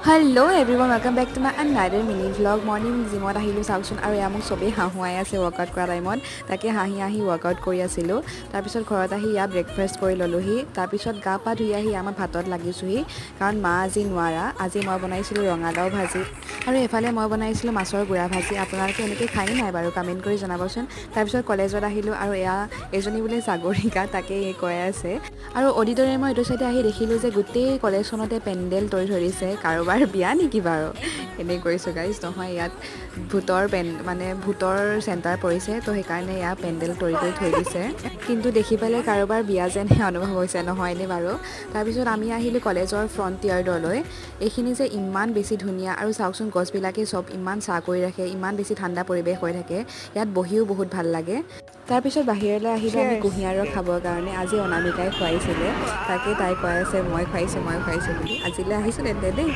hello' everyone welcome back to my another mini vlog morning জিমত আহিলোঁ চাওকচোন আৰু এয়া মোক চবেই হাঁহুৱাই আছে ৱৰ্কআউট কৰা টাইমত তাকে হাঁহি হাঁহি ৱৰ্কআউট কৰি আছিলোঁ তাৰপিছত ঘৰত আহি ইয়াত ব্ৰেকফাষ্ট কৰি ল'লোহি তাৰপিছত গা পা ধুই আহি আমাৰ ভাতত লাগিছোঁহি কাৰণ মা আজি নোৱাৰা আজি মই বনাইছিলোঁ ৰঙালাও ভাজি আৰু এফালে মই বনাইছিলোঁ মাছৰ গুড়া ভাজি আপোনালোকে এনেকৈ খাই নাই বাৰু কমেণ্ট কৰি জনাবচোন তাৰপিছত কলেজত আহিলোঁ আৰু এয়া এজনী বোলে সাগৰিকা তাকে কৈ আছে আৰু অডিটৰিয়ামৰ এইটো চাইডে আহি দেখিলোঁ যে গোটেই কলেজখনতে পেণ্ডেল তৰি ধৰিছে কাৰোবাৰ বিয়া নেকি বাৰু এনেই কৰিছোঁ গাইজ নহয় ইয়াত ভূতৰ চেণ্টাৰ পৰিছে তো সেইকাৰণে ইয়াত পেণ্ডেল তৰি কৰি থৈ দিছে কিন্তু দেখি পেলাই কাৰোবাৰ বিয়া যেনহে অনুভৱ হৈছে নহয়নে বাৰু তাৰপিছত আমি আহিলোঁ কলেজৰ ফ্ৰণ্ট ইয়াৰ্ডলৈ এইখিনি যে ইমান বেছি ধুনীয়া আৰু চাওকচোন গছবিলাকে চব ইমান চাহ কৰি ৰাখে ইমান বেছি ঠাণ্ডা পৰিৱেশ হৈ থাকে ইয়াত বহিও বহুত ভাল লাগে তাৰপিছত বাহিৰলৈ আহিলোঁ আমি কুঁহিয়াৰৰ খাবৰ কাৰণে আজি অনামিকাই খুৱাইছিলে তাকে তাই কৈ আছে মই খুৱাইছোঁ বুলি আজিলৈ আহিছোঁ তেন্তে দেই